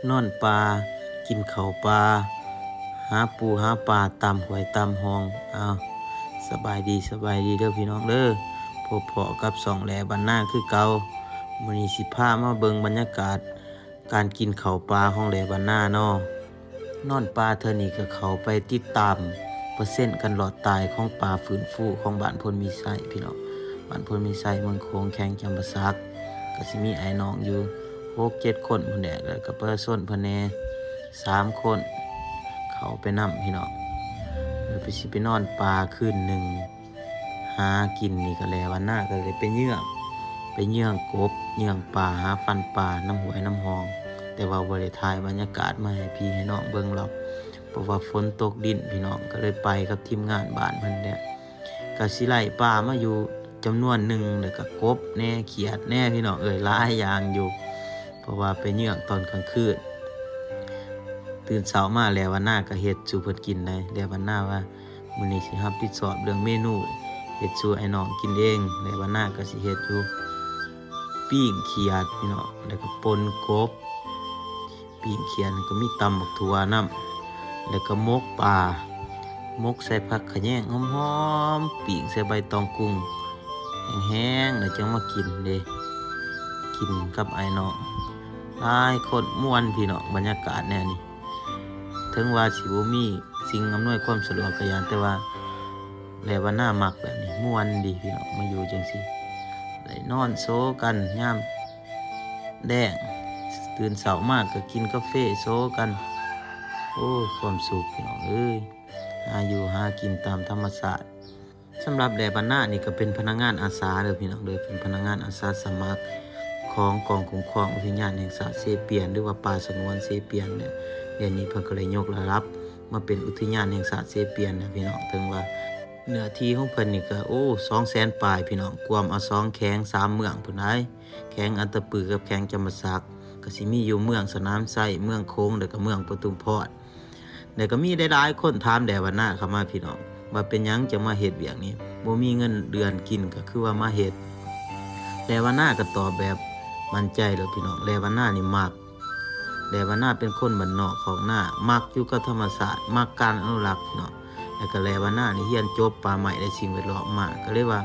นอนปลากินข้าวปลาหาปูหาปลาตามหวยตามห้องสบายดีเด้อพี่น้องเด้อพบเพาะกับสองแหลบ้านนาคือเก่ามื้อนี้สิพามาเบิ่งบรรยากาศการกินข้าวปลาของแหลบ้านนาเนาะนอนปลาเท่านี้ก็เข้าไปติดตามเปอร์เซ็นต์กันหลอดตายของปลาฟื้นฟูของบ้านพลมีไสพี่น้องบ้านพลมีไสเมืองโขงแข้งจำปาสักก็สิมีไอ้น้องอยู่6-7 คนพุ่นแหละแล้วก็เปิ้นส้นเพิ่นแน่3 คนเขาไปนำพี่น้องแล้วไปนอนปลาคืนหนึ่งหากินนี่ก็แล้ววันหน้าก็เลยไปเยื่องกบเยื่องปลาหาฟันปลาน้ำหวยน้ำหองแต่ว่าบ่ได้ถ่ายบรรยากาศมาให้พี่ให้น้องเบิ่งหรอกเพราะว่าฝนตกดินพี่น้องก็เลยไปกับทีมงานบ้านเพิ่นเนี่ยก็สิไล่ปลามาอยู่จำนวนหนึ่งแล้วก็กบแน่เขียดแน่พี่น้องหลายอย่างอยู่เพราะว่าไปเยื่องตอนกลางคืนตื่นเช้ามาแล้ววันหน้าก็เฮ็ดสู่เพิ่นกินได้แล้ววันหน้าว่ามื้อนี้สิรับผิดชอบเรื่องเมนูเฮ็ดสู่ไอ้น้องกินเองแล้ววันหน้าก็สิเฮ็ดอยู่ปิ้งเขียดพี่น้องแล้วก็ป่นกบปิ้งเขียดก็มีตำบักถั่วน้ำแล้วก็มกปลามกใส่ผักขะแยงหอมๆปิ้งใส่ใบตองกุ้งแห้งๆแล้วจังมากินเด้กินกับไอ้น้องหลายคนม่วนพี่น้องบรรยากาศแน่นี่ถึงว่าสิบ่มีสิ่งอำนวยความสะดวกก็อย่างแต่ว่าแล้วว่าหน้ามักแบบนี้ม่วนดีพี่น้องมาอยู่จังซี่ได้นอนโซกันยามแดงตื่นเช้ามากก็กินกาแฟโซกันโอ้ความสุขพี่น้องหาอยู่หากินตามธรรมชาติสำหรับแดบ้านนานี่ก็เป็นพนักงานอาสาเด้อพี่น้องเด้อเป็นพนักงานอาสาสมัครของกองคุ้มครองอุทยานแห่งชาติเซเปียนหรือว่าป่าสงวนเซเปียนเนี่ยเดี๋ยวนี้เพิ่นก็เลยยกระดับมาเป็นอุทยานแห่งชาติเซเปียนนะพี่น้องถึงว่าเนื้อที่ของเพิ่นนี่ก็200,000 ปลายพี่น้องกวมเอา2แข้ง3เมืองพุ่นได้แข้งอันตะปือกับแข้งจำปาสักก็สิมีอยู่เมืองสนามไส้เมืองโค้งแล้วก็เมืองปทุมพรแล้วก็มีหลายๆคนถามแด่วันหน้าเข้ามาพี่น้องว่าเป็นหยังจะมาเฮ็ดเวียกนี้บ่มีเงินเดือนกินก็คือว่ามาเฮ็ดแต่วันหน้าก็ตอบแบบมั่นใจเลยพี่น้องแล้ววันหน้านี่มักแล้ววันหน้าเป็นคนบ้านนอกของหน้ามักอยู่กับธรรมชาติมักการอนุรักษ์พี่น้องแล้วก็แล้ววันหน้านี่เรียนจบป่าไม้และสิ่งแวดล้อมมาก็เลยว่า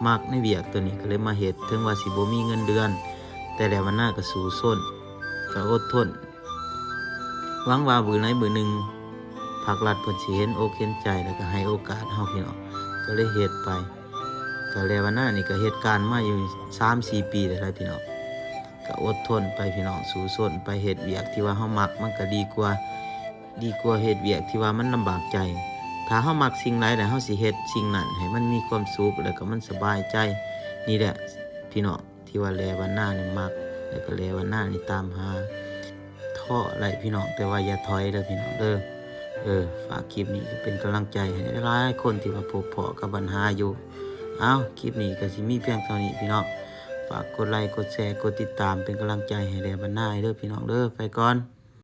มักในเวียกตัวนี้ก็เลยมาเฮ็ดถึงว่าสิบ่มีเงินเดือนแต่แล้ววันหน้าก็สู้ซนก็อดทนหวังว่ามื้อไหนมื้อหนึ่งภาครัฐเพิ่นสิเห็นอกเห็นใจแล้วก็ให้โอกาสเฮาพี่น้องก็เลยเฮ็ดไปก็แล้ววันหน้านี่ก็เหตุการณ์มาอยู่ 3-4 ปีแล้วพี่น้องก็อดทนไปพี่น้องสู้ซนไปเฮ็ดเวียกที่ว่าเฮามักมันก็ดีกว่าเฮ็ดเวียกที่ว่ามันลำบากใจถ้าเฮามักสิ่งใดแล้วเฮาสิเฮ็ดสิ่งนั้นให้มันมีความสุขแล้วก็มันสบายใจนี่แหละพี่น้องที่ว่าแลวันหน้านี่มักแล้วก็แลวันหน้านี่ตามหาท้ออะไรพี่น้องแต่ว่าอย่าถอยเด้อพี่น้องเด้อฝากคลิปนี้เป็นกำลังใจให้หลายคนที่ว่าพบเพาะกับปัญหาอยู่คลิปนี้ก็สิมีเพียงเท่านี้พี่น้องฝากกดไลค์กดแชร์กดติดตามเป็นกำลังใจให้แด่บรรณาเด้อพี่น้องเด้อไปก่อน